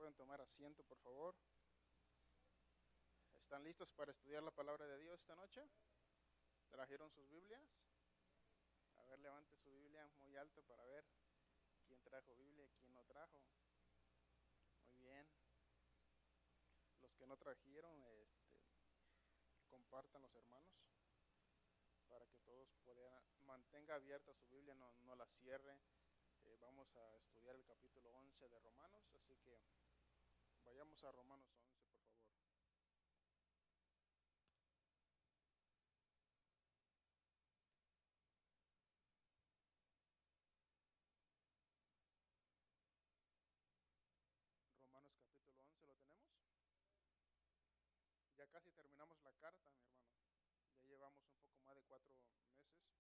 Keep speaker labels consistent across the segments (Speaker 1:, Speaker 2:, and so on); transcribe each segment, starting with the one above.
Speaker 1: Pueden tomar asiento, por favor. ¿Están listos para estudiar la palabra de Dios esta noche? ¿Trajeron sus Biblias? A ver, levante su Biblia muy alto para ver quién trajo Biblia y quién no trajo. Muy bien. Los que no trajeron, compartan los hermanos para que todos puedan, mantenga abierta su Biblia, no la cierre. Vamos a estudiar el capítulo 11 de Romanos, así que vayamos a Romanos 11, por favor. Romanos capítulo 11, ¿lo tenemos? Ya casi terminamos la carta, mi hermano. Ya llevamos un poco más de 4 meses estudiando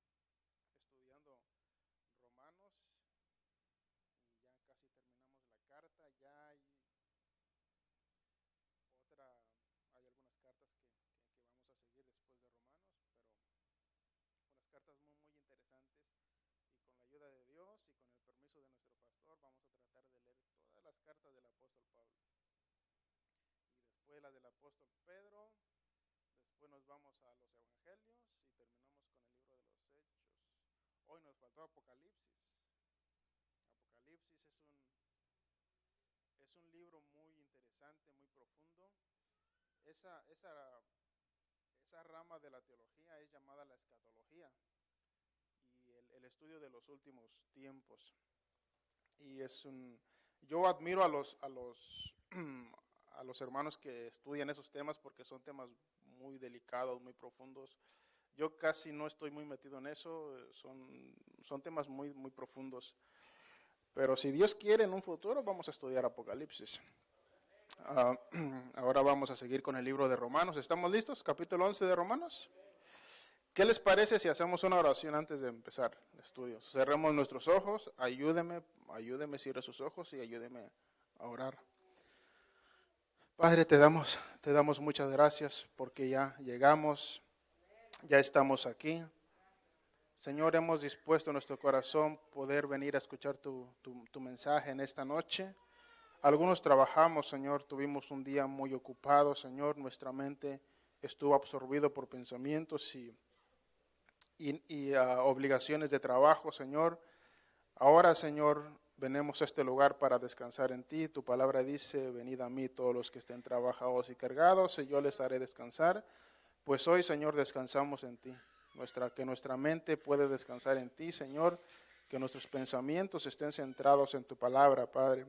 Speaker 1: Romanos y ya casi terminamos la carta. Ya hay algunas cartas que vamos a seguir después de Romanos, pero unas cartas muy interesantes, y con la ayuda de Dios y con el permiso de nuestro pastor vamos a tratar de leer todas las cartas del apóstol Pablo y después las del apóstol Pedro. Después nos vamos a los evangelios y terminamos con el libro de los Hechos. Hoy nos faltó Apocalipsis. Apocalipsis es un libro muy interesante, muy profundo. Esa rama de la teología es llamada la escatología y el estudio de los últimos tiempos. Y yo admiro a los a los hermanos que estudian esos temas porque son temas muy delicados, muy profundos. Yo casi no estoy muy metido en eso, son temas muy profundos. Pero si Dios quiere, en un futuro vamos a estudiar Apocalipsis. Ahora vamos a seguir con el libro de Romanos. ¿Estamos listos? Capítulo 11 de Romanos. ¿Qué les parece si hacemos una oración antes de empezar el estudio? Cerremos nuestros ojos, ayúdeme, cierre sus ojos y ayúdeme a orar. Padre, te damos muchas gracias porque ya llegamos, ya estamos aquí. Señor, hemos dispuesto nuestro corazón poder venir a escuchar tu mensaje en esta noche. Algunos trabajamos, Señor, tuvimos un día muy ocupado, Señor, nuestra mente estuvo absorbido por pensamientos y obligaciones de trabajo, Señor. Ahora, Señor, venimos a este lugar para descansar en ti. Tu palabra dice, venid a mí todos los que estén trabajados y cargados, y yo les haré descansar. Pues hoy, Señor, descansamos en ti. Que nuestra mente puede descansar en ti, Señor, que nuestros pensamientos estén centrados en tu palabra, Padre.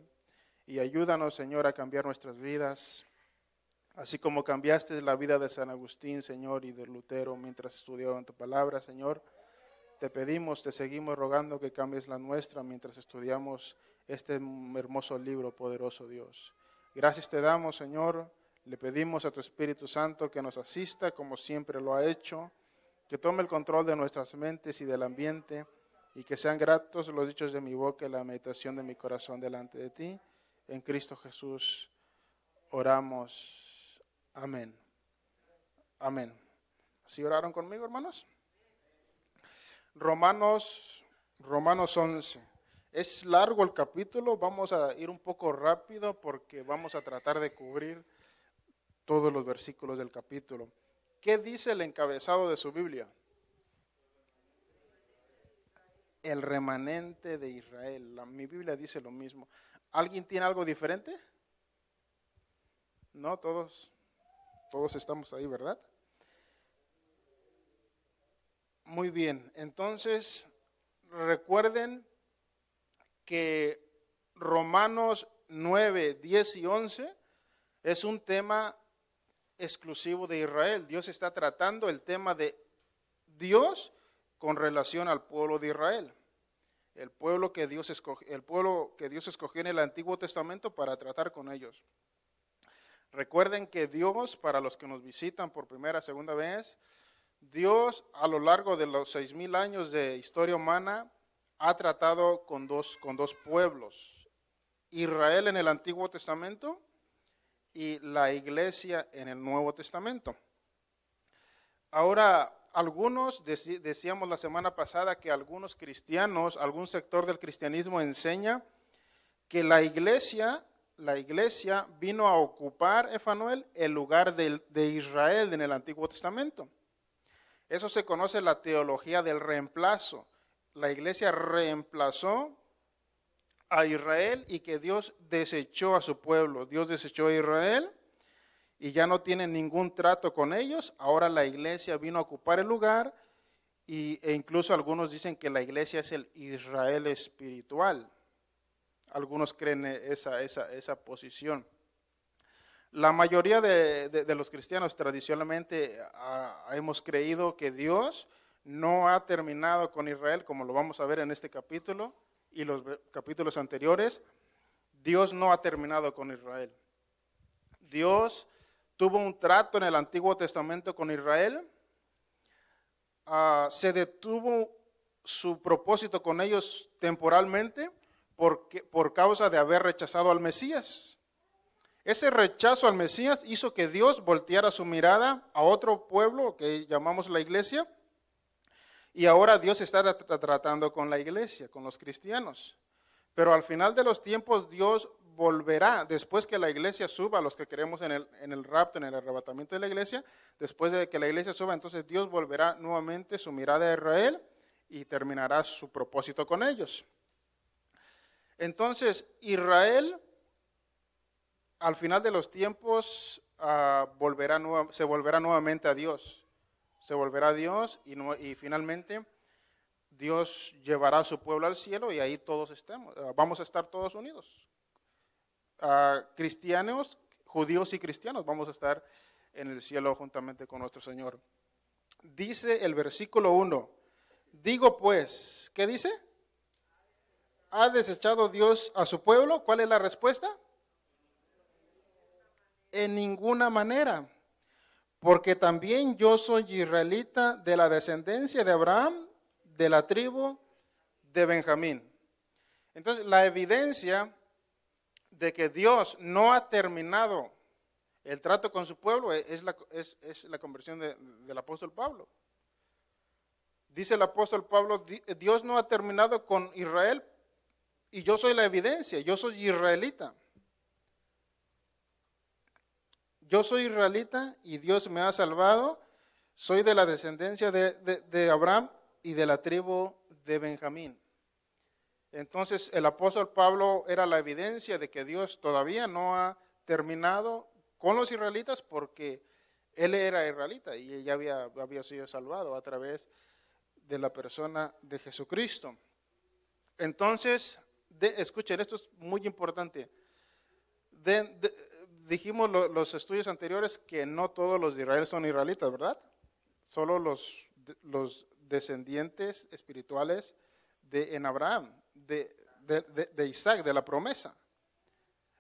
Speaker 1: Y ayúdanos, Señor, a cambiar nuestras vidas, así como cambiaste la vida de San Agustín, Señor, y de Lutero mientras estudiaban tu palabra, Señor. Te pedimos, te seguimos rogando que cambies la nuestra mientras estudiamos este hermoso libro, poderoso Dios. Gracias te damos, Señor. Le pedimos a tu Espíritu Santo que nos asista como siempre lo ha hecho, que tome el control de nuestras mentes y del ambiente, y que sean gratos los dichos de mi boca y la meditación de mi corazón delante de ti. En Cristo Jesús oramos. Amén. Amén. ¿Sí oraron conmigo, hermanos? Romanos 11. Es largo el capítulo, vamos a ir un poco rápido porque vamos a tratar de cubrir todos los versículos del capítulo. ¿Qué dice el encabezado de su Biblia? El remanente de Israel. Mi Biblia dice lo mismo. ¿Alguien tiene algo diferente? No, todos estamos ahí, ¿verdad? Muy bien, entonces recuerden que Romanos 9, 10 y 11 es un tema exclusivo de Israel. Dios está tratando el tema de Dios con relación al pueblo de Israel, el pueblo que Dios escogió en el Antiguo Testamento para tratar con ellos. Recuerden que Dios, para los que nos visitan por primera, segunda vez, Dios a lo largo de los 6,000 años de historia humana ha tratado con dos pueblos, Israel en el Antiguo Testamento y la iglesia en el Nuevo Testamento. Ahora, algunos, decíamos la semana pasada que algunos cristianos, algún sector del cristianismo enseña que la iglesia la iglesia vino a ocupar, Emanuel, el lugar de Israel en el Antiguo Testamento. Eso se conoce la teología del reemplazo. La iglesia reemplazó a Israel y que Dios desechó a su pueblo. Dios desechó a Israel y ya no tiene ningún trato con ellos. Ahora la iglesia vino a ocupar el lugar e incluso algunos dicen que la iglesia es el Israel espiritual. Algunos creen esa posición. La mayoría de los cristianos tradicionalmente hemos creído que Dios no ha terminado con Israel, como lo vamos a ver en este capítulo y los capítulos anteriores. Dios no ha terminado con Israel. Dios tuvo un trato en el Antiguo Testamento con Israel. Se detuvo su propósito con ellos temporalmente por causa de haber rechazado al Mesías. Ese rechazo al Mesías hizo que Dios volteara su mirada a otro pueblo que llamamos la iglesia, y ahora Dios está tratando con la iglesia, con los cristianos. Pero al final de los tiempos Dios volverá, después que la iglesia suba, los que creemos en el rapto, en el arrebatamiento de la iglesia, después de que la iglesia suba, entonces Dios volverá nuevamente su mirada a Israel y terminará su propósito con ellos. Entonces, Israel, al final de los tiempos, se volverá nuevamente a Dios. Se volverá a Dios y finalmente Dios llevará a su pueblo al cielo y ahí todos vamos a estar todos unidos. Cristianos, judíos y cristianos, vamos a estar en el cielo juntamente con nuestro Señor. Dice el versículo 1, digo pues, ¿qué dice? ¿Ha desechado Dios a su pueblo? ¿Cuál es la respuesta? En ninguna manera, porque también yo soy israelita de la descendencia de Abraham, de la tribu de Benjamín. Entonces, la evidencia de que Dios no ha terminado el trato con su pueblo es la conversión del apóstol Pablo. Dice el apóstol Pablo, Dios no ha terminado con Israel y yo soy la evidencia, yo soy israelita. Yo soy israelita y Dios me ha salvado, soy de la descendencia de Abraham y de la tribu de Benjamín. Entonces el apóstol Pablo era la evidencia de que Dios todavía no ha terminado con los israelitas porque él era israelita y ya había sido salvado a través de la persona de Jesucristo. Entonces, escuchen, esto es muy importante. Dijimos los estudios anteriores que no todos los de Israel son israelitas, ¿verdad? Solo los descendientes espirituales en Abraham, de Isaac, de la promesa.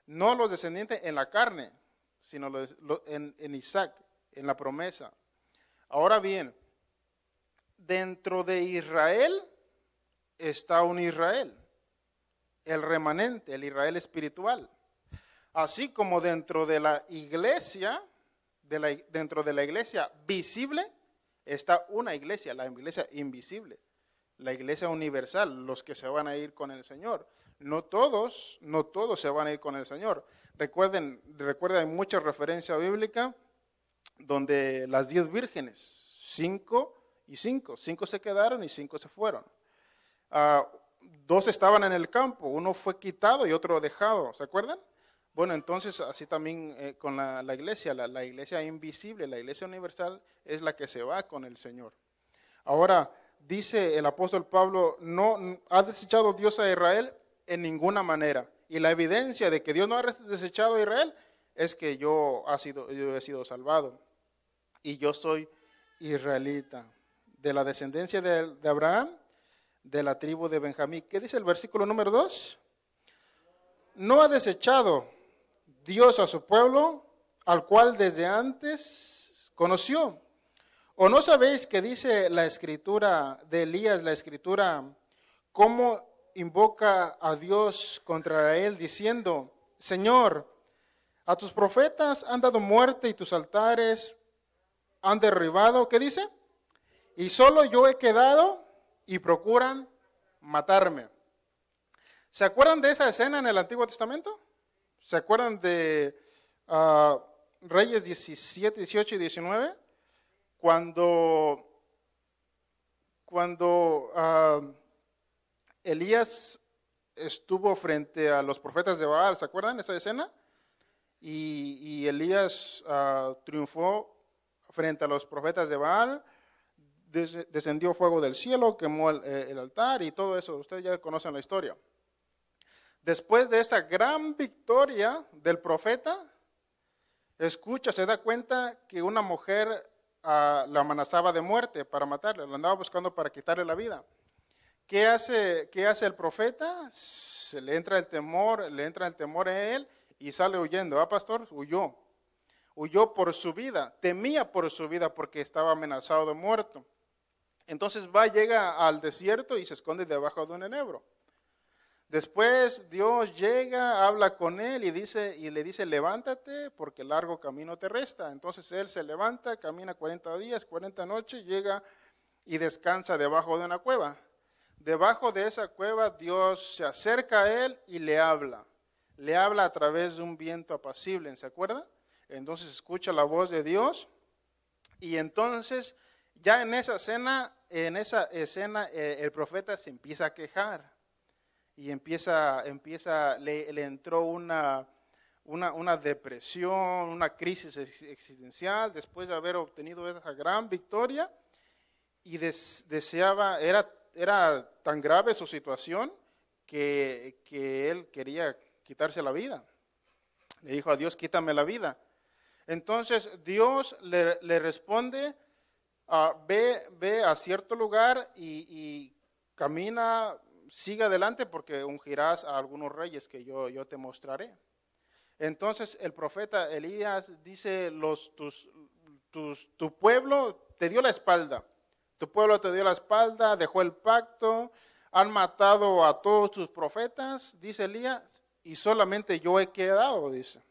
Speaker 1: No los descendientes en la carne, sino en Isaac, en la promesa. Ahora bien, dentro de Israel está un Israel, el remanente, el Israel espiritual. Así como dentro de la iglesia, dentro de la iglesia visible, está una iglesia, la iglesia invisible, la iglesia universal, los que se van a ir con el Señor. No todos se van a ir con el Señor. Recuerden, hay mucha referencia bíblica donde las 10 vírgenes, 5 y 5 se quedaron y 5 se fueron. 2 estaban en el campo, uno fue quitado y otro dejado, ¿se acuerdan? Bueno, entonces así también con la iglesia, la iglesia invisible, la iglesia universal es la que se va con el Señor. Ahora, dice el apóstol Pablo, no ha desechado Dios a Israel en ninguna manera. Y la evidencia de que Dios no ha desechado a Israel es que yo he sido salvado. Y yo soy israelita, de la descendencia de Abraham, de la tribu de Benjamín. ¿Qué dice el versículo número 2? No ha desechado Dios a su pueblo, al cual desde antes conoció. ¿O no sabéis que dice la escritura de Elías, la escritura, cómo invoca a Dios contra él, diciendo, Señor, a tus profetas han dado muerte y tus altares han derribado? ¿Qué dice? Y solo yo he quedado y procuran matarme. ¿Se acuerdan de esa escena en el Antiguo Testamento? ¿Se acuerdan de Reyes 17, 18 y 19? Cuando Elías estuvo frente a los profetas de Baal, ¿se acuerdan esa escena? Y Elías triunfó frente a los profetas de Baal, descendió fuego del cielo, quemó el altar y todo eso. Ustedes ya conocen la historia. Después de esa gran victoria del profeta, se da cuenta que una mujer la amenazaba de muerte para matarle, la andaba buscando para quitarle la vida. ¿Qué hace el profeta? Se le entra el temor en él y sale huyendo. Pastor? Huyó por su vida, temía por su vida porque estaba amenazado de muerto. Entonces llega al desierto y se esconde debajo de un enebro. Después Dios llega, habla con él y le dice, levántate porque largo camino te resta. Entonces él se levanta, camina 40 días, 40 noches, llega y descansa debajo de una cueva. Debajo de esa cueva Dios se acerca a él y le habla. Le habla a través de un viento apacible, ¿se acuerda? Entonces escucha la voz de Dios y entonces ya en esa escena el profeta se empieza a quejar. Y le entró una depresión, una crisis existencial después de haber obtenido esa gran victoria y deseaba, era tan grave su situación que él quería quitarse la vida. Le dijo a Dios, quítame la vida. Entonces Dios le responde, ve a cierto lugar y camina, sigue adelante porque ungirás a algunos reyes que yo te mostraré. Entonces el profeta Elías dice, tu pueblo te dio la espalda. Tu pueblo te dio la espalda, dejó el pacto, han matado a todos tus profetas, dice Elías, y solamente yo he quedado, dice.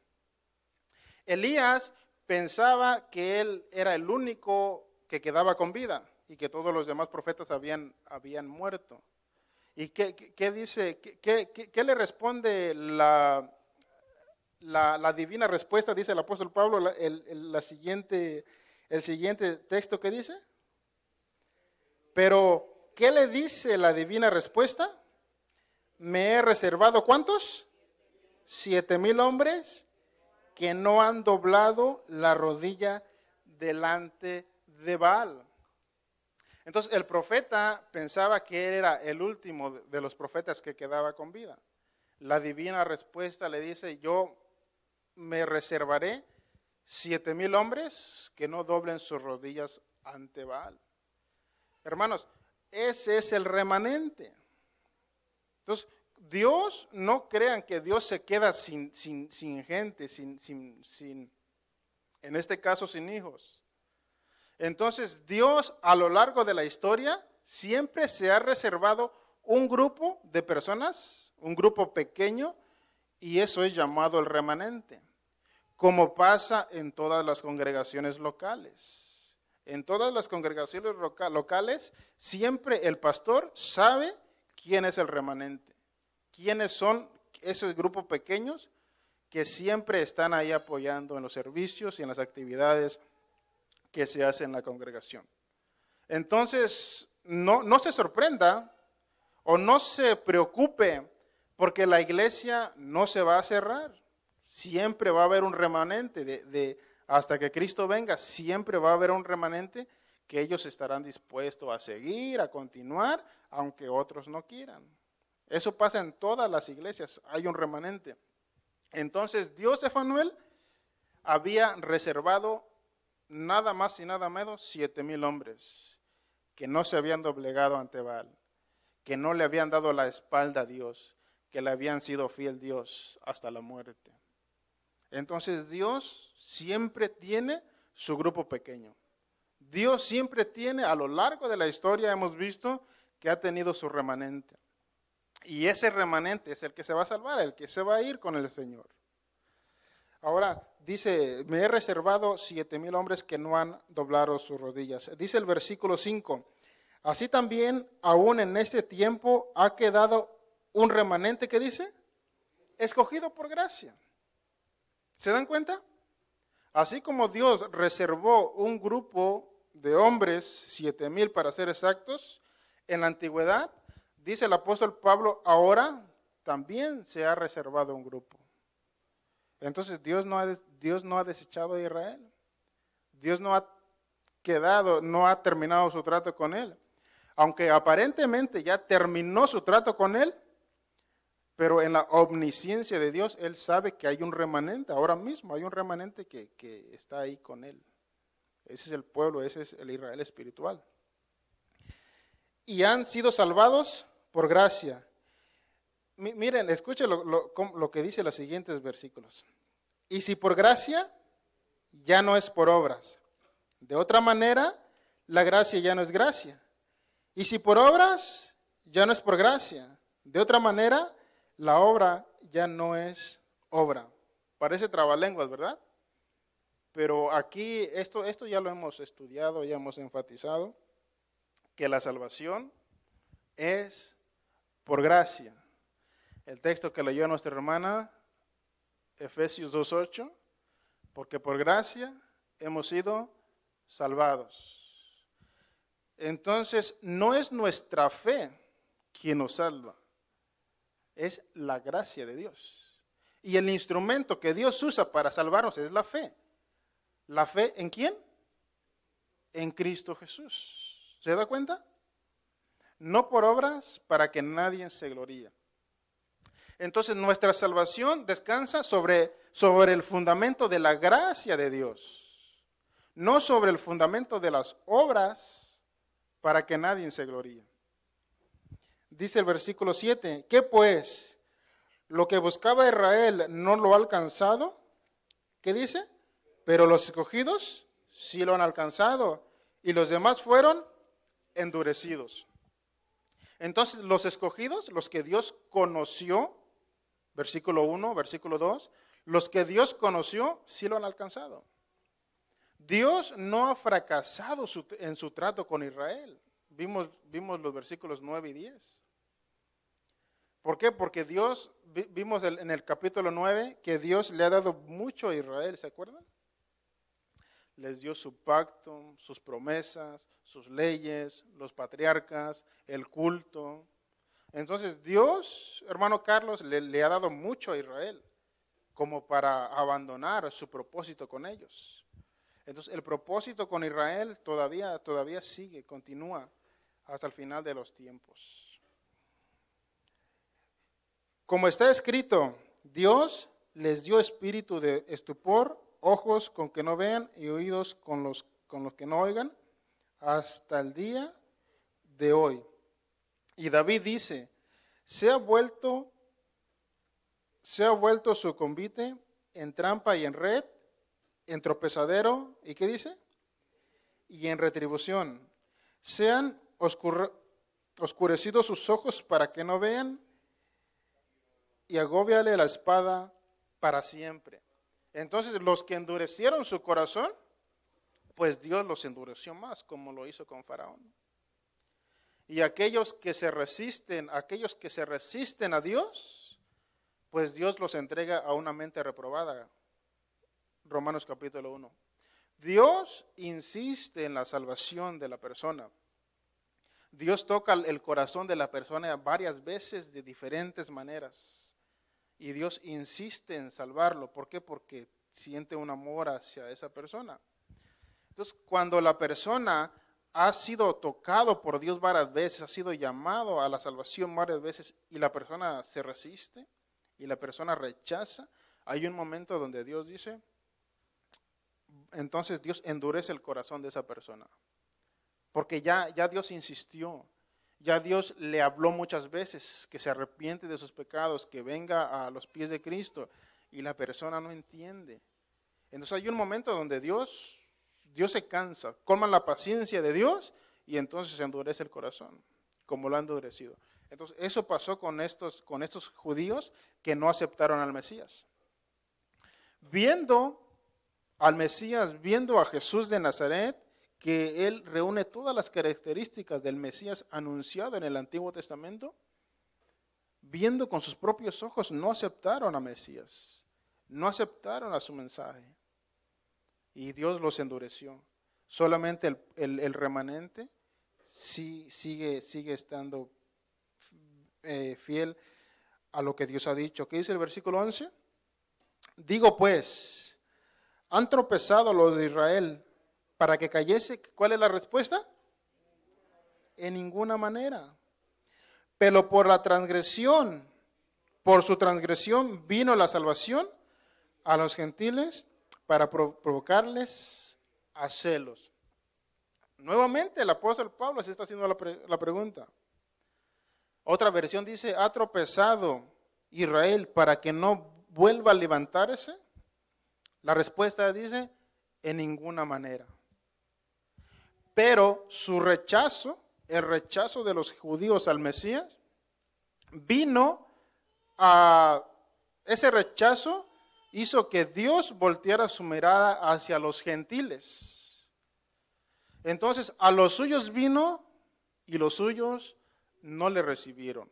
Speaker 1: Elías pensaba que él era el único que quedaba con vida y que todos los demás profetas habían muerto. ¿Y qué dice? ¿Qué le responde la divina respuesta? Dice el apóstol Pablo, el siguiente texto que dice. Pero, ¿qué le dice la divina respuesta? Me he reservado, ¿cuántos? 7,000 hombres que no han doblado la rodilla delante de Baal. Entonces el profeta pensaba que él era el último de los profetas que quedaba con vida. La divina respuesta le dice, yo me reservaré 7,000 hombres que no doblen sus rodillas ante Baal. Hermanos, ese es el remanente. Entonces, Dios, no crean que Dios se queda sin gente, en este caso sin hijos. Entonces Dios a lo largo de la historia siempre se ha reservado un grupo de personas, un grupo pequeño, y eso es llamado el remanente, como pasa en todas las congregaciones locales. En todas las congregaciones locales siempre el pastor sabe quién es el remanente, quiénes son esos grupos pequeños que siempre están ahí apoyando en los servicios y en las actividades que se hace en la congregación. Entonces, no se sorprenda o no se preocupe porque la iglesia no se va a cerrar. Siempre va a haber un remanente hasta que Cristo venga, siempre va a haber un remanente que ellos estarán dispuestos a seguir, a continuar, aunque otros no quieran. Eso pasa en todas las iglesias, hay un remanente. Entonces, Dios de Fanuel había reservado nada más y nada menos 7,000 hombres que no se habían doblegado ante Baal, que no le habían dado la espalda a Dios, que le habían sido fiel a Dios hasta la muerte. Entonces Dios siempre tiene su grupo pequeño. Dios siempre tiene, a lo largo de la historia hemos visto que ha tenido su remanente. Y ese remanente es el que se va a salvar, el que se va a ir con el Señor. Ahora dice, me he reservado 7,000 hombres que no han doblado sus rodillas. Dice el versículo 5, así también aún en este tiempo ha quedado un remanente que dice, escogido por gracia. ¿Se dan cuenta? Así como Dios reservó un grupo de hombres, 7,000 para ser exactos, en la antigüedad, dice el apóstol Pablo, ahora también se ha reservado un grupo. Entonces Dios no ha desechado a Israel. Dios no ha terminado su trato con él. Aunque aparentemente ya terminó su trato con él, pero en la omnisciencia de Dios, Él sabe que hay un remanente, ahora mismo hay un remanente que está ahí con Él. Ese es el pueblo, ese es el Israel espiritual. Y han sido salvados por gracia. Miren, escuchen lo que dice los siguientes versículos. Y si por gracia, ya no es por obras. De otra manera, la gracia ya no es gracia. Y si por obras, ya no es por gracia. De otra manera, la obra ya no es obra. Parece trabalenguas, ¿verdad? Pero aquí, esto ya lo hemos estudiado, ya hemos enfatizado, que la salvación es por gracia. El texto que leyó nuestra hermana, Efesios 2:8, porque por gracia hemos sido salvados. Entonces, no es nuestra fe quien nos salva. Es la gracia de Dios. Y el instrumento que Dios usa para salvarnos es la fe. ¿La fe en quién? En Cristo Jesús. ¿Se da cuenta? No por obras para que nadie se gloríe. Entonces nuestra salvación descansa sobre el fundamento de la gracia de Dios. No sobre el fundamento de las obras para que nadie se gloríe. Dice el versículo 7, ¿qué pues? Lo que buscaba Israel no lo ha alcanzado. ¿Qué dice? Pero los escogidos sí lo han alcanzado y los demás fueron endurecidos. Entonces los escogidos, los que Dios conoció, versículo 1, versículo 2, los que Dios conoció sí lo han alcanzado. Dios no ha fracasado en su trato con Israel. Vimos los versículos 9 y 10. ¿Por qué? Porque vimos en el capítulo 9 que Dios le ha dado mucho a Israel, ¿se acuerdan? Les dio su pacto, sus promesas, sus leyes, los patriarcas, el culto. Entonces Dios, hermano Carlos, le ha dado mucho a Israel como para abandonar su propósito con ellos. Entonces el propósito con Israel todavía sigue, continúa hasta el final de los tiempos. Como está escrito, Dios les dio espíritu de estupor, ojos con que no vean y oídos con los que no oigan, hasta el día de hoy. Y David dice, se ha vuelto su convite en trampa y en red, en tropezadero, ¿y qué dice? Y en retribución. Sean oscurecidos sus ojos para que no vean, y agóbiale la espada para siempre. Entonces, los que endurecieron su corazón, pues Dios los endureció más, como lo hizo con Faraón. Y aquellos que se resisten a Dios, pues Dios los entrega a una mente reprobada. Romanos capítulo 1. Dios insiste en la salvación de la persona. Dios toca el corazón de la persona varias veces de diferentes maneras. Y Dios insiste en salvarlo. ¿Por qué? Porque siente un amor hacia esa persona. Entonces, cuando la persona ha sido tocado por Dios varias veces, ha sido llamado a la salvación varias veces y la persona se resiste y la persona rechaza, hay un momento donde Dios dice, entonces Dios endurece el corazón de esa persona. Porque ya Dios insistió. Ya Dios le habló muchas veces que se arrepiente de sus pecados, que venga a los pies de Cristo y la persona no entiende. Entonces hay un momento donde Dios se cansa, colma la paciencia de Dios y entonces se endurece el corazón, como lo ha endurecido. Entonces eso pasó con estos judíos que no aceptaron al Mesías. Viendo al Mesías, viendo a Jesús de Nazaret, que él reúne todas las características del Mesías anunciado en el Antiguo Testamento, viendo con sus propios ojos, no aceptaron a Mesías. no aceptaron a su mensaje y Dios los endureció. Solamente el remanente sigue estando fiel a lo que Dios ha dicho. ¿Qué dice el versículo 11? Digo pues, ¿han tropezado los de Israel para que cayese? ¿Cuál es la respuesta? En ninguna manera. Pero por su transgresión vino la salvación a los gentiles para provocarles a celos. Nuevamente el apóstol Pablo se está haciendo la pregunta. Otra versión dice, ¿ha tropezado Israel para que no vuelva a levantarse? La respuesta dice, en ninguna manera. Pero su rechazo, el rechazo de los judíos al Mesías, ese rechazo hizo que Dios volteara su mirada hacia los gentiles. Entonces, a los suyos vino y los suyos no le recibieron.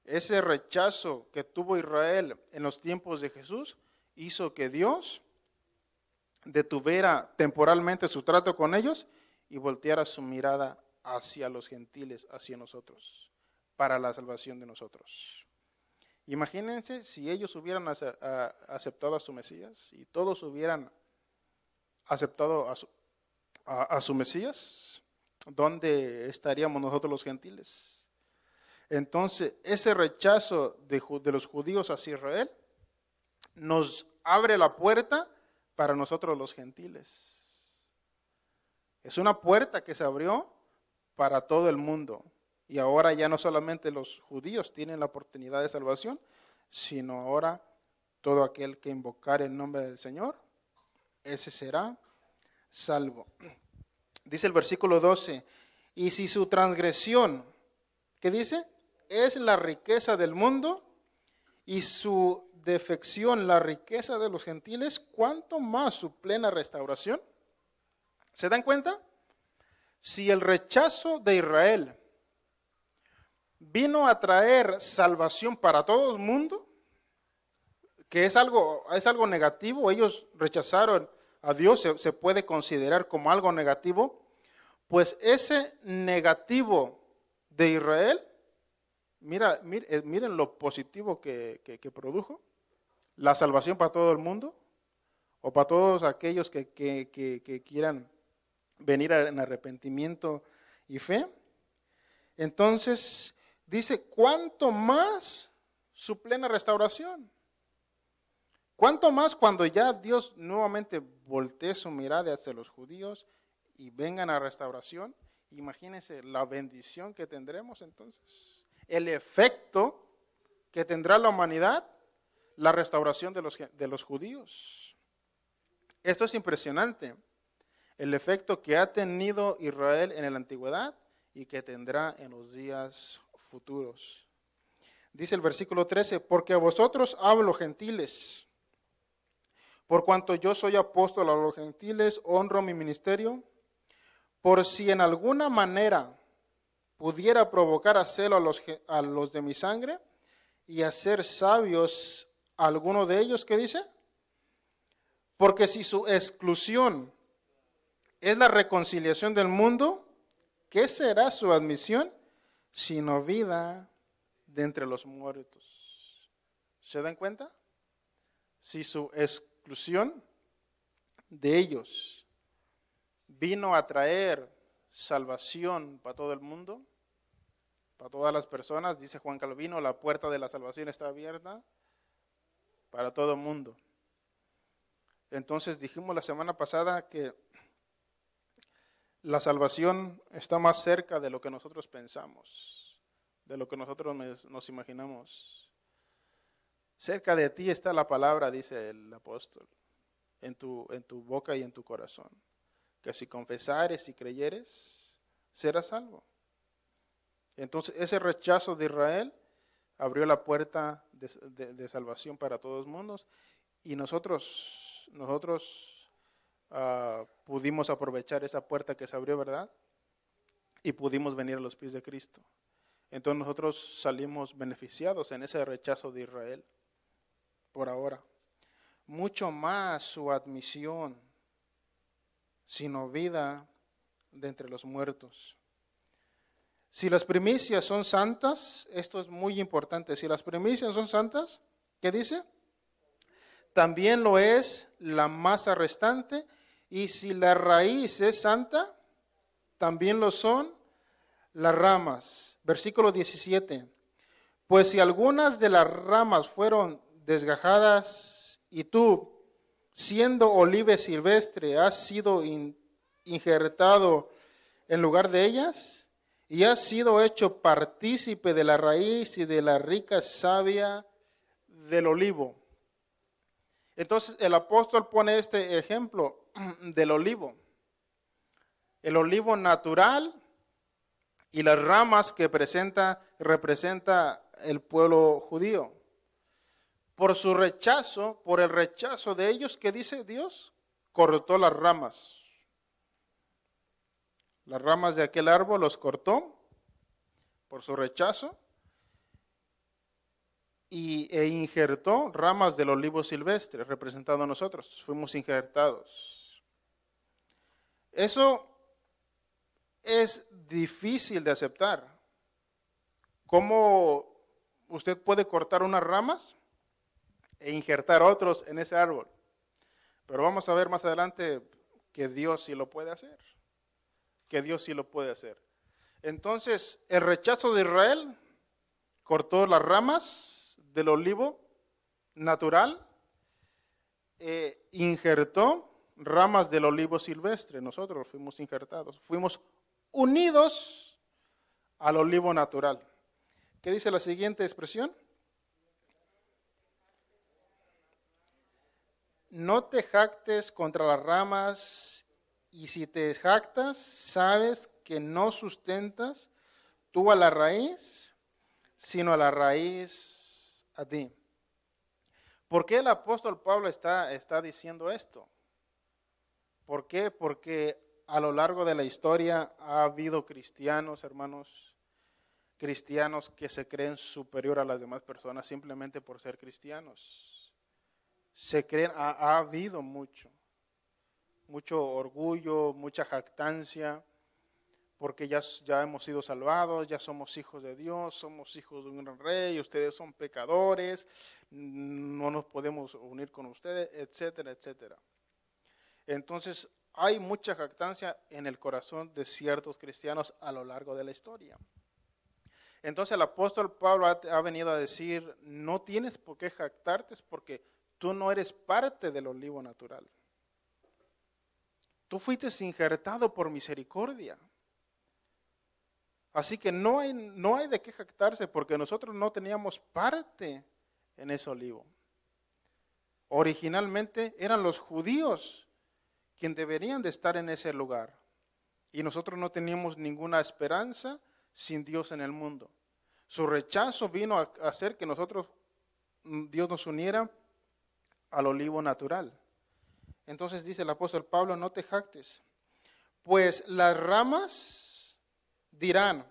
Speaker 1: Ese rechazo que tuvo Israel en los tiempos de Jesús hizo que Dios detuviera temporalmente su trato con ellos y volteara su mirada hacia los gentiles, hacia nosotros, para la salvación de nosotros. Imagínense si ellos hubieran aceptado a su Mesías y todos hubieran aceptado a su Mesías, ¿dónde estaríamos nosotros los gentiles? Entonces, ese rechazo de los judíos hacia Israel nos abre la puerta para nosotros los gentiles. Es una puerta que se abrió para todo el mundo. Y ahora ya no solamente los judíos tienen la oportunidad de salvación, sino ahora todo aquel que invocar el nombre del Señor, ese será salvo. Dice el versículo 12, y si su transgresión, ¿qué dice? Es la riqueza del mundo y su defección la riqueza de los gentiles, ¿cuánto más su plena restauración? ¿Se dan cuenta? Si el rechazo de Israel vino a traer salvación para todo el mundo, que es algo negativo, ellos rechazaron a Dios, se puede considerar como algo negativo, pues ese negativo de Israel, miren lo positivo que produjo, la salvación para todo el mundo, o para todos aquellos que quieran venir en arrepentimiento y fe. Entonces, dice, ¿cuánto más su plena restauración? ¿Cuánto más cuando ya Dios nuevamente voltee su mirada hacia los judíos y vengan a restauración? Imagínense la bendición que tendremos entonces. El efecto que tendrá la humanidad, la restauración de los judíos. Esto es impresionante. El efecto que ha tenido Israel en la antigüedad y que tendrá en los días futuros. Dice el versículo 13, porque a vosotros hablo, gentiles, por cuanto yo soy apóstol a los gentiles, honro mi ministerio, por si en alguna manera pudiera provocar a celo a los de mi sangre y hacer sabios a alguno de ellos, ¿qué dice? Porque si su exclusión es la reconciliación del mundo, ¿qué será su admisión sino vida de entre los muertos? ¿Se dan cuenta? Si su exclusión de ellos vino a traer salvación para todo el mundo, para todas las personas, dice Juan Calvino, la puerta de la salvación está abierta para todo el mundo. Entonces dijimos la semana pasada que la salvación está más cerca de lo que nosotros pensamos, de lo que nosotros nos imaginamos. Cerca de ti está la palabra, dice el apóstol, en tu boca y en tu corazón. Que si confesares y creyeres, serás salvo. Entonces ese rechazo de Israel abrió la puerta de salvación para todos los mundos y nosotros pudimos aprovechar esa puerta que se abrió, ¿verdad? Y pudimos venir a los pies de Cristo. Entonces nosotros salimos beneficiados en ese rechazo de Israel, por ahora. mucho más su admisión, sino vida de entre los muertos. Si las primicias son santas, esto es muy importante, si las primicias son santas, ¿qué dice? También lo es la masa restante, y si la raíz es santa, también lo son las ramas. Versículo 17. Pues si algunas de las ramas fueron desgajadas y tú, siendo olive silvestre, has sido injertado en lugar de ellas, y has sido hecho partícipe de la raíz y de la rica savia del olivo. Entonces el apóstol pone este ejemplo del olivo. El olivo natural y las ramas que representa el pueblo judío. Por su rechazo, por el rechazo de ellos, ¿qué dice Dios? Cortó las ramas. Las ramas de aquel árbol los cortó por su rechazo e injertó ramas del olivo silvestre, representando a nosotros. Fuimos injertados. Eso es difícil de aceptar. ¿Cómo usted puede cortar unas ramas e injertar otros en ese árbol? Pero vamos a ver más adelante que Dios sí lo puede hacer. Que Dios sí lo puede hacer. Entonces, el rechazo de Israel cortó las ramas del olivo natural, injertó ramas del olivo silvestre. Nosotros fuimos injertados, fuimos unidos al olivo natural. ¿Qué dice la siguiente expresión? No te jactes contra las ramas, y si te jactas, sabes que no sustentas tú a la raíz, sino a la raíz a ti. ¿Por qué el apóstol Pablo está diciendo esto? ¿Por qué? Porque a lo largo de la historia ha habido cristianos, hermanos, cristianos que se creen superior a las demás personas simplemente por ser cristianos. Se creen, ha habido mucho orgullo, mucha jactancia, porque ya hemos sido salvados, ya somos hijos de Dios, somos hijos de un rey, ustedes son pecadores, no nos podemos unir con ustedes, etcétera, etcétera. Entonces, hay mucha jactancia en el corazón de ciertos cristianos a lo largo de la historia. Entonces, el apóstol Pablo ha venido a decir, no tienes por qué jactarte porque tú no eres parte del olivo natural. Tú fuiste injertado por misericordia. Así que no hay de qué jactarse porque nosotros no teníamos parte en ese olivo. Originalmente eran los judíos quienes deberían de estar en ese lugar. Y nosotros no teníamos ninguna esperanza sin Dios en el mundo. Su rechazo vino a hacer que Dios nos uniera al olivo natural. Entonces dice el apóstol Pablo, no te jactes, pues las ramas dirán,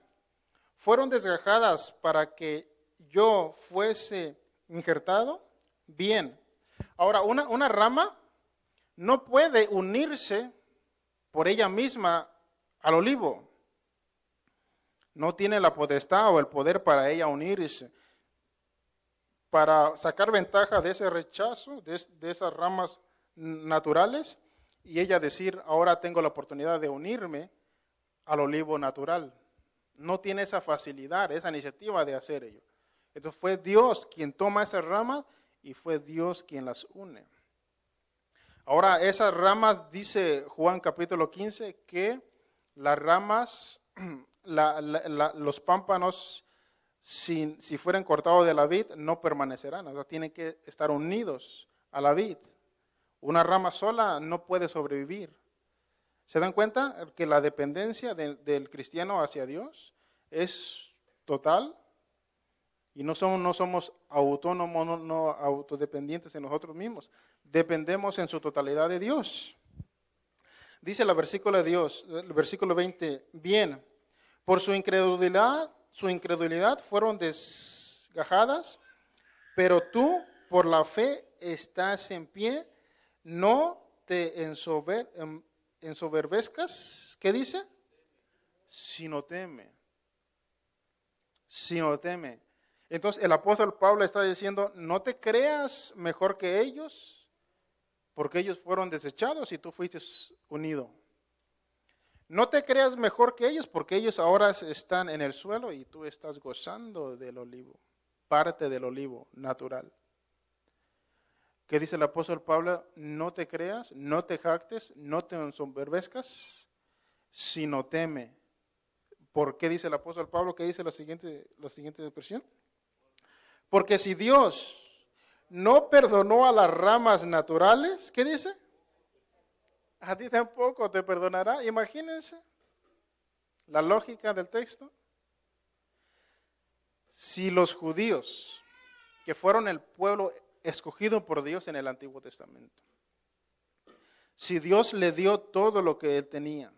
Speaker 1: fueron desgajadas para que yo fuese injertado. Bien, ahora una rama no puede unirse por ella misma al olivo. No tiene la potestad o el poder para ella unirse. Para sacar ventaja de ese rechazo, de esas ramas naturales, y ella decir, ahora tengo la oportunidad de unirme al olivo natural. No tiene esa facilidad, esa iniciativa de hacer ello. Entonces fue Dios quien toma esas ramas y fue Dios quien las une. Ahora esas ramas, dice Juan capítulo 15, que las ramas, los pámpanos, si fueran cortados de la vid, no permanecerán. O sea, tienen que estar unidos a la vid. Una rama sola no puede sobrevivir. ¿Se dan cuenta que la dependencia del cristiano hacia Dios es total? Y no somos autónomos, no autodependientes en nosotros mismos. Dependemos en su totalidad de Dios. Dice el versículo 20, bien, por su incredulidad fueron desgajadas, pero tú por la fe estás en pie, no te ensoberbezcas, ¿qué dice? Sino teme, sino teme. Entonces el apóstol Pablo está diciendo, no te creas mejor que ellos, porque ellos fueron desechados y tú fuiste unido. No te creas mejor que ellos, porque ellos ahora están en el suelo y tú estás gozando del olivo, parte del olivo natural. ¿Qué dice el apóstol Pablo? No te creas, no te jactes, no te ensoberbezcas, sino teme. ¿Por qué dice el apóstol Pablo? ¿Qué dice la siguiente expresión? Porque si Dios no perdonó a las ramas naturales, ¿qué dice? A ti tampoco te perdonará. Imagínense la lógica del texto. Si los judíos, que fueron el pueblo escogido por Dios en el Antiguo Testamento, si Dios le dio todo lo que él tenía,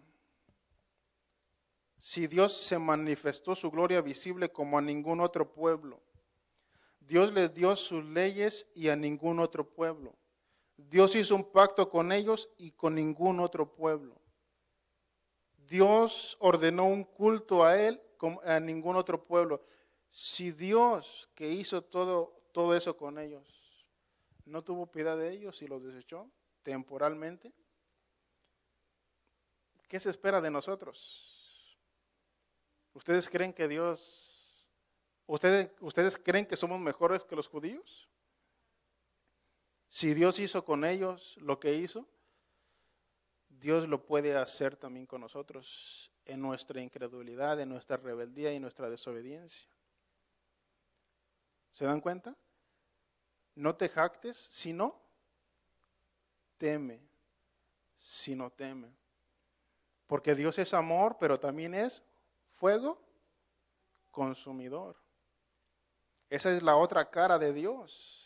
Speaker 1: si Dios se manifestó su gloria visible como a ningún otro pueblo, Dios les dio sus leyes y a ningún otro pueblo. Dios hizo un pacto con ellos y con ningún otro pueblo. Dios ordenó un culto a él como a ningún otro pueblo. Si Dios, que hizo todo eso con ellos, no tuvo piedad de ellos y los desechó temporalmente, ¿qué se espera de nosotros? ¿Ustedes creen que ustedes creen que somos mejores que los judíos? Si Dios hizo con ellos lo que hizo, Dios lo puede hacer también con nosotros en nuestra incredulidad, en nuestra rebeldía y nuestra desobediencia. ¿Se dan cuenta? No te jactes, sino teme, sino teme. Porque Dios es amor, pero también es fuego consumidor. Esa es la otra cara de Dios.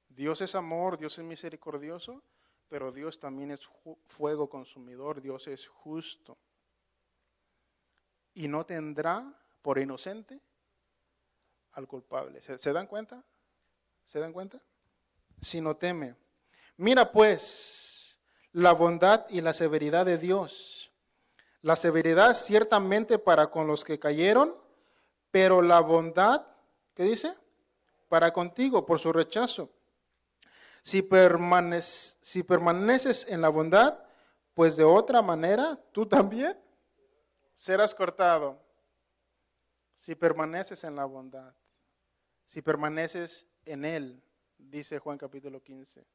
Speaker 1: Dios es amor, Dios es misericordioso, pero Dios también es fuego consumidor, Dios es justo. Y no tendrá por inocente al culpable. ¿Se dan cuenta? ¿Se dan cuenta? Si no teme. Mira pues la bondad y la severidad de Dios. La severidad ciertamente para con los que cayeron, pero la bondad, ¿qué dice? Para contigo por su rechazo. Si permaneces en la bondad, pues de otra manera tú también serás cortado. Si permaneces en la bondad, si permaneces en Él, dice Juan capítulo 15,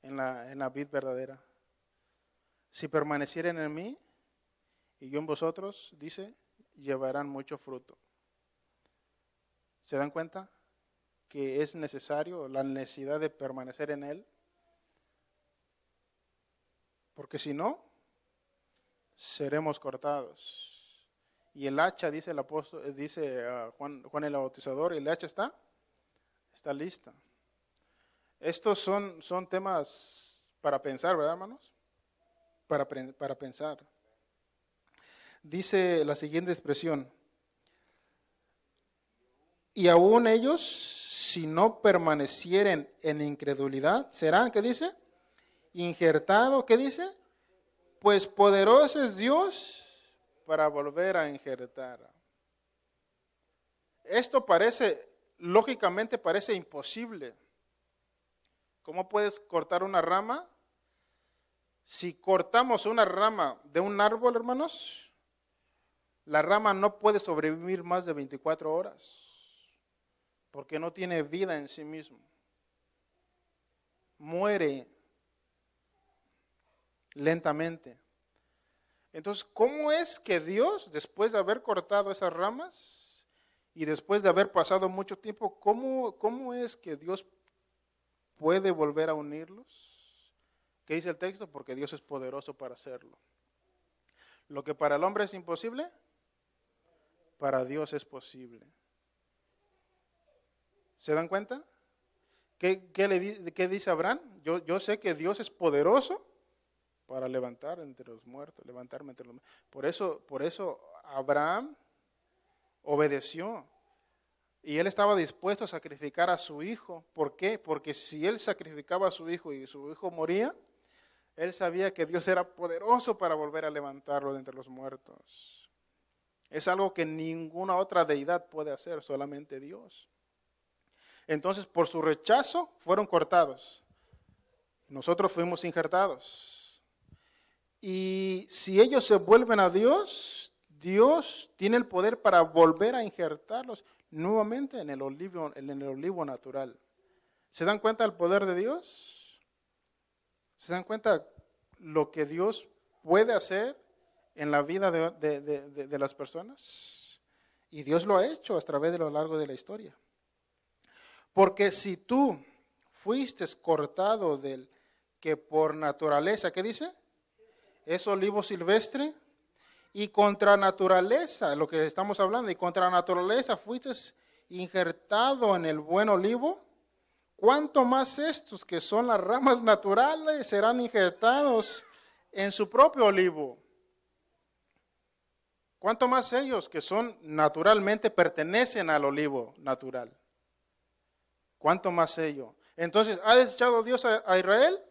Speaker 1: en la vid verdadera. Si permanecieren en mí y yo en vosotros, dice, llevarán mucho fruto. ¿Se dan cuenta que es necesario la necesidad de permanecer en Él? Porque si no, seremos cortados. Y el hacha, dice el apóstol, dice Juan el Bautizador, el hacha está lista. Estos son temas para pensar, ¿verdad, hermanos? Para pensar. Dice la siguiente expresión: y aún ellos, si no permanecieren en incredulidad, serán, ¿qué dice? Injertado, ¿qué dice? Pues poderoso es Dios para volver a injertar. Esto lógicamente parece imposible. ¿Cómo puedes cortar una rama? Si cortamos una rama de un árbol, hermanos, la rama no puede sobrevivir más de 24 horas, porque no tiene vida en sí mismo. Muere lentamente. Entonces, ¿cómo es que Dios, después de haber cortado esas ramas y después de haber pasado mucho tiempo, cómo es que Dios puede volver a unirlos? ¿Qué dice el texto? Porque Dios es poderoso para hacerlo. Lo que para el hombre es imposible, para Dios es posible. ¿Se dan cuenta? ¿Qué dice Abraham? Yo sé que Dios es poderoso para levantarme entre los muertos. Por eso Abraham obedeció. Y él estaba dispuesto a sacrificar a su hijo. ¿Por qué? Porque si él sacrificaba a su hijo y su hijo moría, él sabía que Dios era poderoso para volver a levantarlo de entre los muertos. Es algo que ninguna otra deidad puede hacer, solamente Dios. Entonces, por su rechazo, fueron cortados. Nosotros fuimos injertados. Y si ellos se vuelven a Dios, Dios tiene el poder para volver a injertarlos nuevamente en el olivo natural. ¿Se dan cuenta del poder de Dios? ¿Se dan cuenta lo que Dios puede hacer en la vida de las personas? Y Dios lo ha hecho a través de lo largo de la historia. Porque si tú fuiste cortado del que por naturaleza, ¿qué dice? Es olivo silvestre, y contra naturaleza, lo que estamos hablando, y contra naturaleza fuiste injertado en el buen olivo, ¿cuánto más estos que son las ramas naturales serán injertados en su propio olivo? ¿Cuánto más ellos que son naturalmente pertenecen al olivo natural? ¿Cuánto más ellos? Entonces, ¿ha desechado Dios a Israel?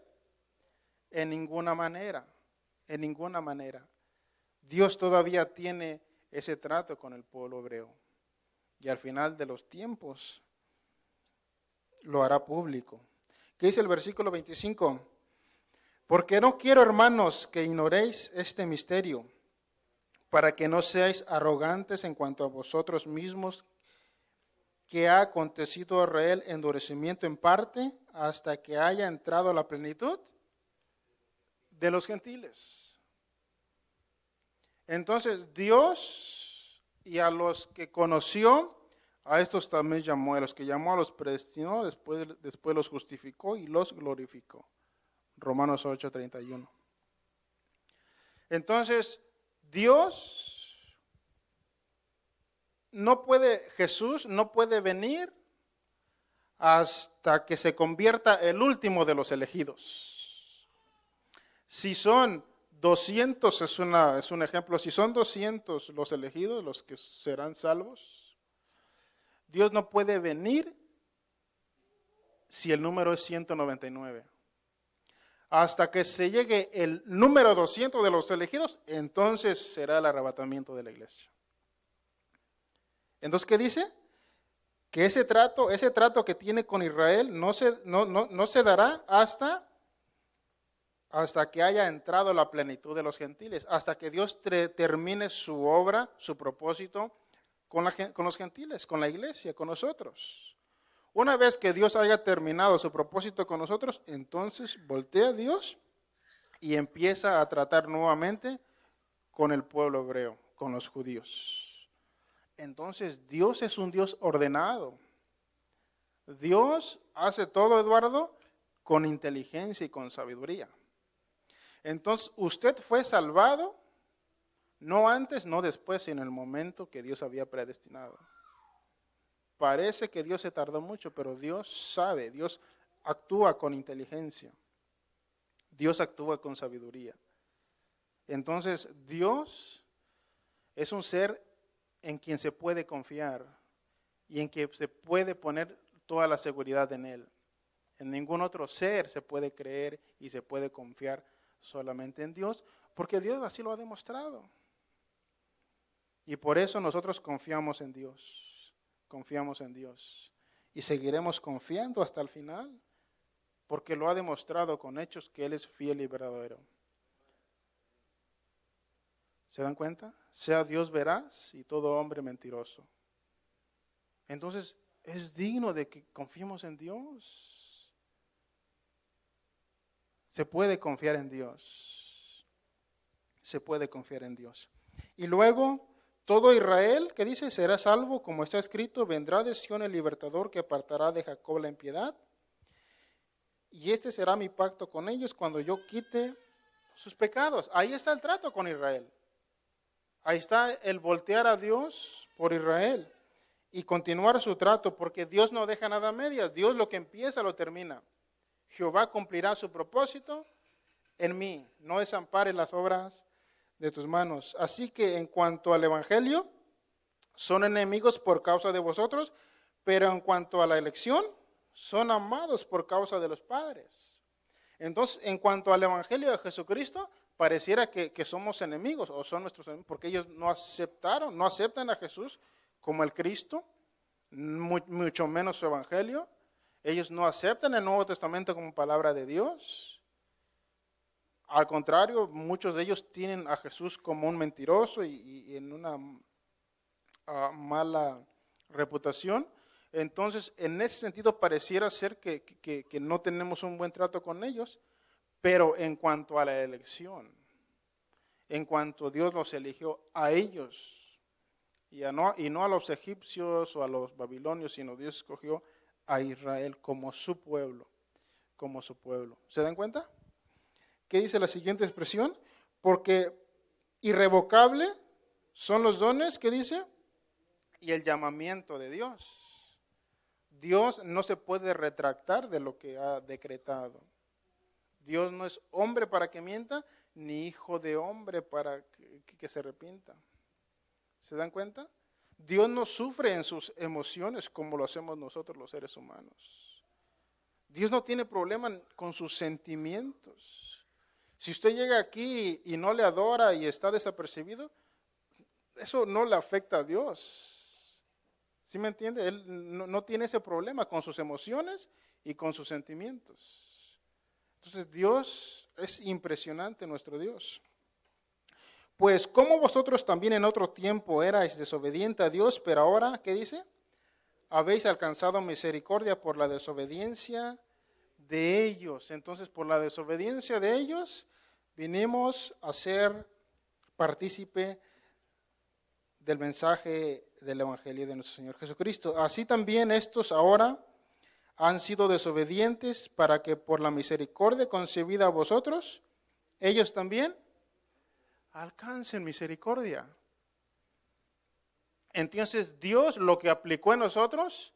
Speaker 1: En ninguna manera, en ninguna manera. Dios todavía tiene ese trato con el pueblo hebreo. Y al final de los tiempos lo hará público. ¿Qué dice el versículo 25? Porque no quiero, hermanos, que ignoréis este misterio, para que no seáis arrogantes en cuanto a vosotros mismos, que ha acontecido a Israel endurecimiento en parte, hasta que haya entrado a la plenitud de los gentiles. Entonces Dios, y a los que conoció, a estos también llamó. A los que llamó, a los predestinó, después los justificó y los glorificó. Romanos 8:31. Entonces Dios Jesús no puede venir hasta que se convierta el último de los elegidos. Si son 200, es un ejemplo, si son 200 los elegidos, los que serán salvos, Dios no puede venir si el número es 199. Hasta que se llegue el número 200 de los elegidos, entonces será el arrebatamiento de la iglesia. Entonces, ¿qué dice? Que ese trato que tiene con Israel no se dará hasta que haya entrado la plenitud de los gentiles, hasta que Dios termine su obra, su propósito con los gentiles, con la iglesia, con nosotros. Una vez que Dios haya terminado su propósito con nosotros, entonces voltea Dios y empieza a tratar nuevamente con el pueblo hebreo, con los judíos. Entonces Dios es un Dios ordenado. Dios hace todo, Eduardo, con inteligencia y con sabiduría. Entonces, usted fue salvado, no antes, no después, sino en el momento que Dios había predestinado. Parece que Dios se tardó mucho, pero Dios sabe, Dios actúa con inteligencia, Dios actúa con sabiduría. Entonces, Dios es un ser en quien se puede confiar y en que se puede poner toda la seguridad en Él. En ningún otro ser se puede creer y se puede confiar, solamente en Dios, porque Dios así lo ha demostrado. Y por eso nosotros confiamos en Dios, y seguiremos confiando hasta el final, porque lo ha demostrado con hechos que Él es fiel y verdadero. ¿Se dan cuenta? Sea Dios veraz y todo hombre mentiroso. Entonces, es digno de que confiemos en Dios. Se puede confiar en Dios. Se puede confiar en Dios. Y luego, todo Israel, ¿qué dice? Será salvo, como está escrito, vendrá de Sión el libertador que apartará de Jacob la impiedad. Y este será mi pacto con ellos cuando yo quite sus pecados. Ahí está el trato con Israel. Ahí está el voltear a Dios por Israel y continuar su trato, porque Dios no deja nada a medias. Dios lo que empieza lo termina. Jehová cumplirá su propósito en mí, no desampares las obras de tus manos. Así que en cuanto al evangelio, son enemigos por causa de vosotros, pero en cuanto a la elección, son amados por causa de los padres. Entonces, en cuanto al Evangelio de Jesucristo, pareciera que somos enemigos o son nuestros enemigos, porque ellos no aceptan a Jesús como el Cristo, mucho menos su Evangelio. Ellos no aceptan el Nuevo Testamento como palabra de Dios. Al contrario, muchos de ellos tienen a Jesús como un mentiroso y en una mala reputación. Entonces, en ese sentido pareciera ser que no tenemos un buen trato con ellos, pero en cuanto a la elección, en cuanto Dios los eligió a ellos, y no a los egipcios o a los babilonios, sino Dios escogió a Israel como su pueblo, como su pueblo. ¿Se dan cuenta? ¿Qué dice la siguiente expresión? Porque irrevocable son los dones, ¿qué dice? Y el llamamiento de Dios. Dios no se puede retractar de lo que ha decretado. Dios no es hombre para que mienta, ni hijo de hombre para que se arrepienta. ¿Se dan cuenta? Dios no sufre en sus emociones como lo hacemos nosotros los seres humanos. Dios no tiene problema con sus sentimientos. Si usted llega aquí y no le adora y está desapercibido, eso no le afecta a Dios. ¿Sí me entiende? Él no tiene ese problema con sus emociones y con sus sentimientos. Entonces Dios es impresionante, nuestro Dios. Pues como vosotros también en otro tiempo erais desobedientes a Dios, pero ahora, ¿qué dice? Habéis alcanzado misericordia por la desobediencia de ellos. Entonces, por la desobediencia de ellos, vinimos a ser partícipe del mensaje del Evangelio de nuestro Señor Jesucristo. Así también estos ahora han sido desobedientes para que por la misericordia concebida a vosotros, ellos también alcancen misericordia. Entonces Dios lo que aplicó en nosotros,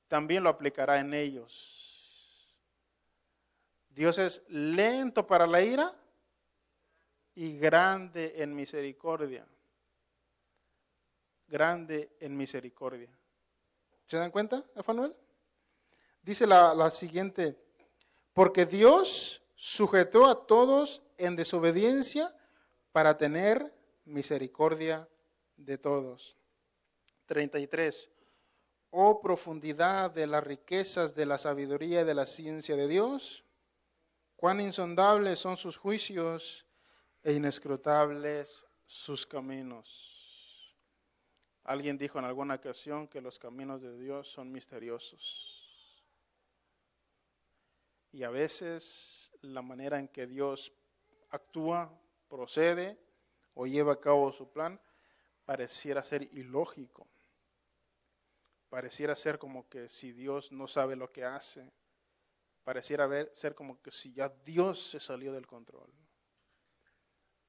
Speaker 1: también lo aplicará en ellos. Dios es lento para la ira y grande en misericordia. Grande en misericordia. ¿Se dan cuenta, Emanuel? Dice la siguiente, porque Dios sujetó a todos en desobediencia para tener misericordia de todos. 33. Oh profundidad de las riquezas de la sabiduría y de la ciencia de Dios, cuán insondables son sus juicios e inescrutables sus caminos. Alguien dijo en alguna ocasión que los caminos de Dios son misteriosos. Y a veces la manera en que Dios actúa, procede o lleva a cabo su plan, pareciera ser ilógico. Pareciera ser como que si Dios no sabe lo que hace. Pareciera ser como que si ya Dios se salió del control.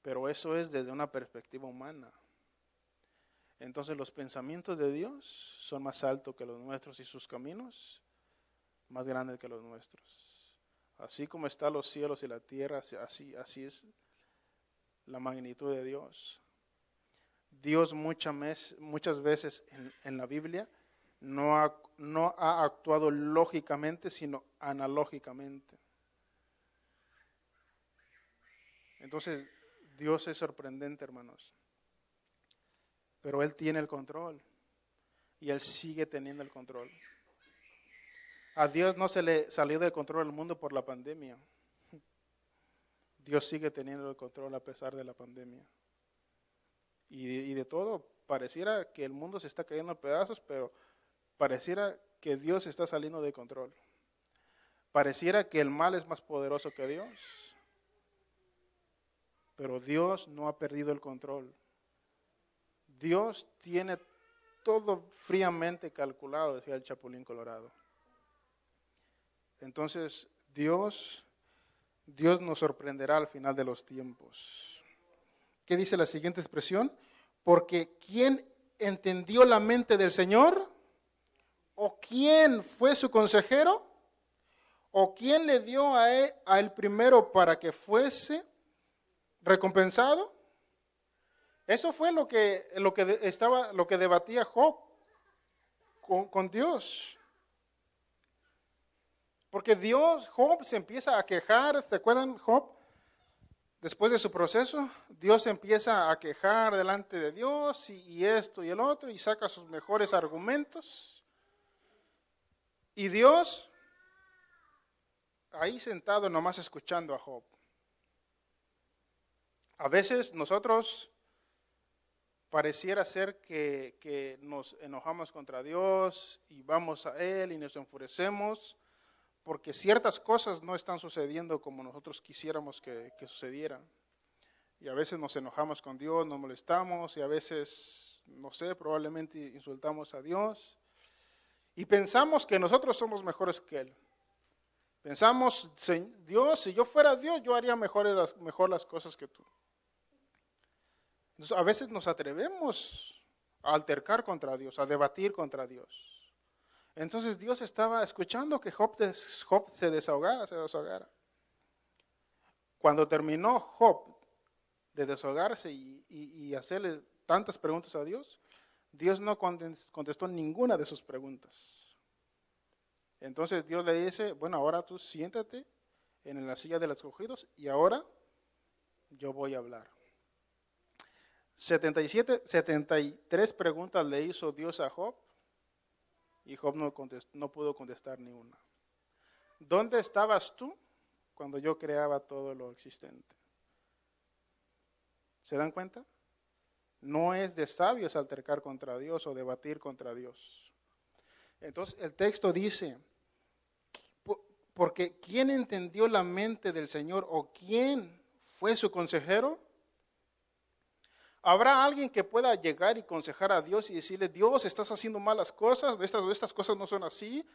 Speaker 1: Pero eso es desde una perspectiva humana. Entonces los pensamientos de Dios son más altos que los nuestros y sus caminos más grandes que los nuestros. Así como están los cielos y la tierra, así es la magnitud de Dios. Dios muchas veces en la Biblia no ha actuado lógicamente, sino analógicamente. Entonces Dios es sorprendente, hermanos. Pero Él tiene el control y Él sigue teniendo el control. A Dios no se le salió del control el mundo por la pandemia. Dios sigue teniendo el control a pesar de la pandemia. Y de todo, pareciera que el mundo se está cayendo a pedazos, pero pareciera que Dios está saliendo de control. Pareciera que el mal es más poderoso que Dios. Pero Dios no ha perdido el control. Dios tiene todo fríamente calculado, decía el Chapulín Colorado. Entonces, Dios nos sorprenderá al final de los tiempos. ¿Qué dice la siguiente expresión? Porque ¿quién entendió la mente del Señor? ¿O quién fue su consejero? ¿O quién le dio a él primero para que fuese recompensado? Eso fue lo que debatía Job con Dios. Porque Job se empieza a quejar, ¿se acuerdan Job? Después de su proceso, Dios se empieza a quejar delante de Dios y esto y el otro y saca sus mejores argumentos. Y Dios ahí sentado nomás escuchando a Job. A veces nosotros pareciera ser que nos enojamos contra Dios y vamos a Él y nos enfurecemos porque ciertas cosas no están sucediendo como nosotros quisiéramos que sucedieran. Y a veces nos enojamos con Dios, nos molestamos y a veces, no sé, probablemente insultamos a Dios. Y pensamos que nosotros somos mejores que Él. Pensamos, Dios, si yo fuera Dios, yo haría mejor las cosas que tú. Entonces, a veces nos atrevemos a altercar contra Dios, a debatir contra Dios. Entonces Dios estaba escuchando que Job se desahogara. Cuando terminó Job de desahogarse y hacerle tantas preguntas a Dios, Dios no contestó ninguna de sus preguntas. Entonces Dios le dice, bueno, ahora tú siéntate en la silla de los escogidos y ahora yo voy a hablar. 73 preguntas le hizo Dios a Job y Job no pudo contestar ni una. ¿Dónde estabas tú cuando yo creaba todo lo existente? ¿Se dan cuenta? No es de sabios altercar contra Dios o debatir contra Dios. Entonces el texto dice, porque ¿quién entendió la mente del Señor o quién fue su consejero? ¿Habrá alguien que pueda llegar y aconsejar a Dios y decirle, Dios, estás haciendo malas cosas, estas cosas no son así,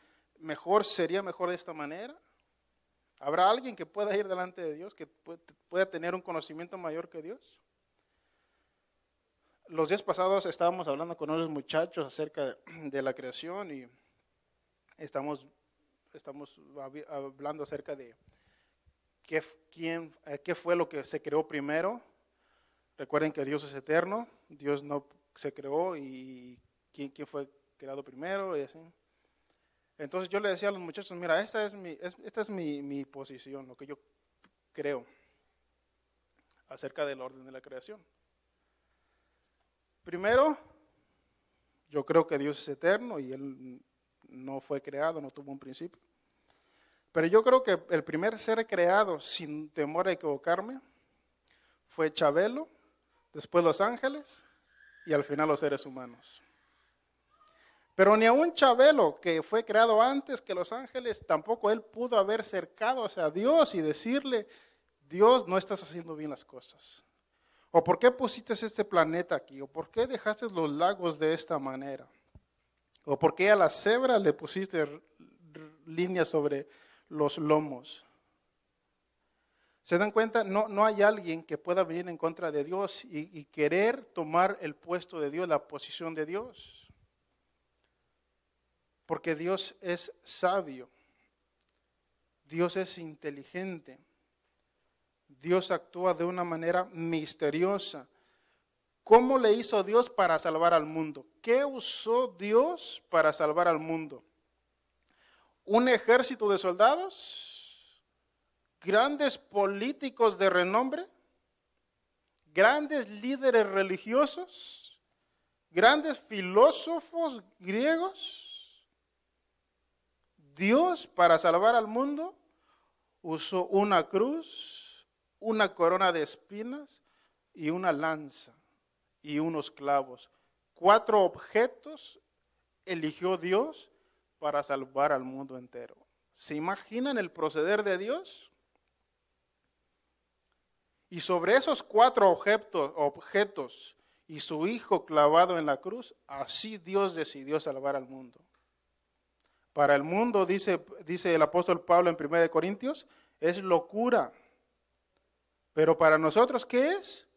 Speaker 1: sería mejor de esta manera? ¿Habrá alguien que pueda ir delante de Dios, que pueda tener un conocimiento mayor que Dios? Los días pasados estábamos hablando con unos muchachos acerca de la creación y estamos hablando acerca de qué fue lo que se creó primero. Recuerden que Dios es eterno, Dios no se creó y quién fue creado primero y así. Entonces yo le decía a los muchachos, mira, esta es mi posición, lo que yo creo acerca del orden de la creación. Primero, yo creo que Dios es eterno y Él no fue creado, no tuvo un principio. Pero yo creo que el primer ser creado, sin temor a equivocarme, fue Chabelo, después los ángeles y al final los seres humanos. Pero ni aun Chabelo, que fue creado antes que los ángeles, tampoco él pudo haber acercado a Dios y decirle, Dios, no estás haciendo bien las cosas. ¿O por qué pusiste este planeta aquí? ¿O por qué dejaste los lagos de esta manera? ¿O por qué a la cebra le pusiste líneas sobre los lomos? ¿Se dan cuenta? No hay alguien que pueda venir en contra de Dios y querer tomar el puesto de Dios, la posición de Dios. Porque Dios es sabio. Dios es inteligente. Dios actúa de una manera misteriosa. ¿Cómo le hizo Dios para salvar al mundo? ¿Qué usó Dios para salvar al mundo? ¿Un ejército de soldados? ¿Grandes políticos de renombre? ¿Grandes líderes religiosos? ¿Grandes filósofos griegos? Dios, para salvar al mundo, usó una cruz, una corona de espinas y una lanza y unos clavos. 4 objetos eligió Dios para salvar al mundo entero. ¿Se imaginan el proceder de Dios? Y sobre esos 4 objetos y su hijo clavado en la cruz, así Dios decidió salvar al mundo. Para el mundo, dice el apóstol Pablo en 1 Corintios, es locura. Pero para nosotros, ¿qué es?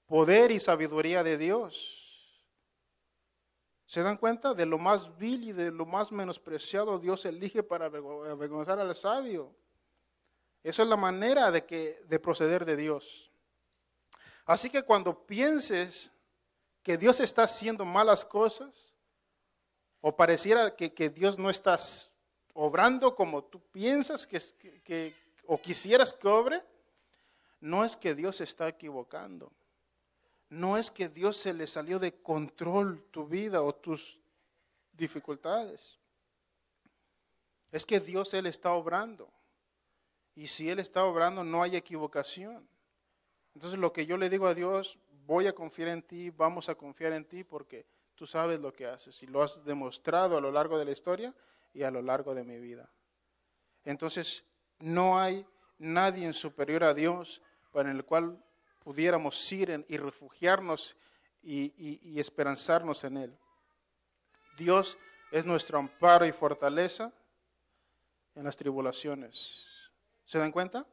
Speaker 1: Poder y sabiduría de Dios. ¿Se dan cuenta? De lo más vil y de lo más menospreciado Dios elige para avergonzar al sabio. Esa es la manera de proceder de Dios. Así que cuando pienses que Dios está haciendo malas cosas, o pareciera que Dios no está obrando como tú piensas o quisieras que obre, no es que Dios se está equivocando. No es que Dios se le salió de control tu vida o tus dificultades. Es que Dios, Él está obrando. Y si Él está obrando, no hay equivocación. Entonces lo que yo le digo a Dios, voy a confiar en ti, vamos a confiar en ti porque tú sabes lo que haces y lo has demostrado a lo largo de la historia y a lo largo de mi vida. Entonces no hay nadie superior a Dios para el cual pudiéramos ir y refugiarnos y esperanzarnos en Él. Dios es nuestro amparo y fortaleza en las tribulaciones. ¿Se dan cuenta?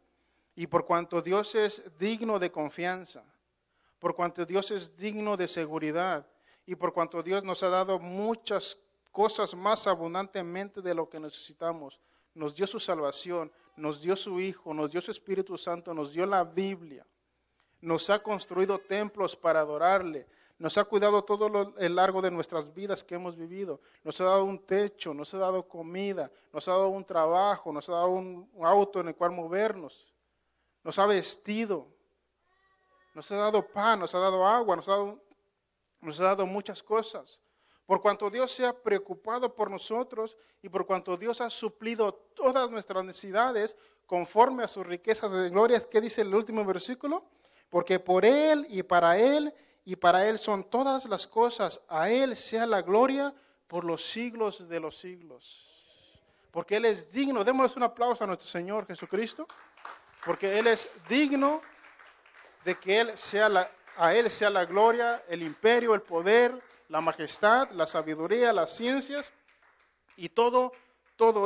Speaker 1: Y por cuanto Dios es digno de confianza, por cuanto Dios es digno de seguridad, y por cuanto Dios nos ha dado muchas cosas más abundantemente de lo que necesitamos, nos dio su salvación, nos dio su Hijo, nos dio su Espíritu Santo, nos dio la Biblia, nos ha construido templos para adorarle, nos ha cuidado todo el largo de nuestras vidas que hemos vivido, nos ha dado un techo, nos ha dado comida, nos ha dado un trabajo, nos ha dado un auto en el cual movernos, nos ha vestido, nos ha dado pan, nos ha dado agua, nos ha dado muchas cosas. Por cuanto Dios se ha preocupado por nosotros y por cuanto Dios ha suplido todas nuestras necesidades conforme a sus riquezas de gloria, ¿qué dice el último versículo? Porque por Él y para Él son todas las cosas. A Él sea la gloria por los siglos de los siglos. Porque Él es digno. Démosle un aplauso a nuestro Señor Jesucristo. Porque Él es digno de que a Él sea la gloria, el imperio, el poder, la majestad, la sabiduría, las ciencias. Y todo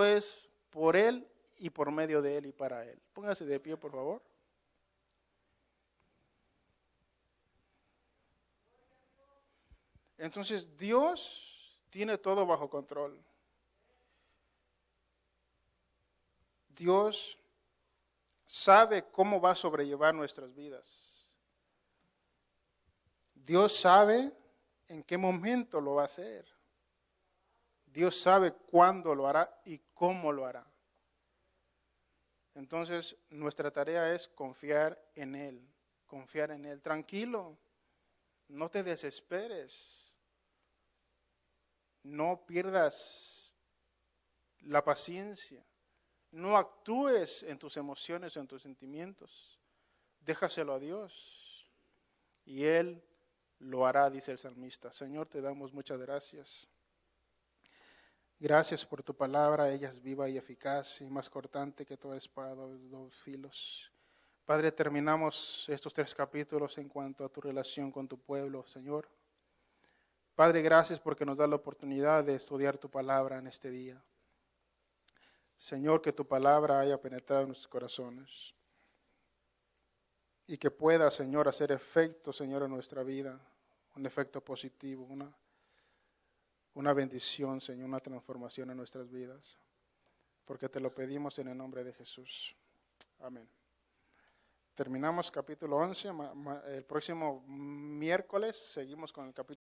Speaker 1: es por Él y por medio de Él y para Él. Póngase de pie, por favor. Entonces, Dios tiene todo bajo control. Dios sabe cómo va a sobrellevar nuestras vidas. Dios sabe en qué momento lo va a hacer. Dios sabe cuándo lo hará y cómo lo hará. Entonces, nuestra tarea es confiar en Él, confiar en Él. Tranquilo, no te desesperes. No pierdas la paciencia. No actúes en tus emociones o en tus sentimientos. Déjaselo a Dios. Y Él lo hará, dice el salmista. Señor, te damos muchas gracias. Gracias por tu palabra. Ella es viva y eficaz y más cortante que toda espada de dos filos. Padre, terminamos estos 3 capítulos en cuanto a tu relación con tu pueblo, Señor. Padre, gracias porque nos da la oportunidad de estudiar tu palabra en este día. Señor, que tu palabra haya penetrado en nuestros corazones y que pueda, Señor, hacer efecto, Señor, en nuestra vida, un efecto positivo, una bendición, Señor, una transformación en nuestras vidas, porque te lo pedimos en el nombre de Jesús. Amén. Terminamos capítulo 11, el próximo miércoles seguimos con el capítulo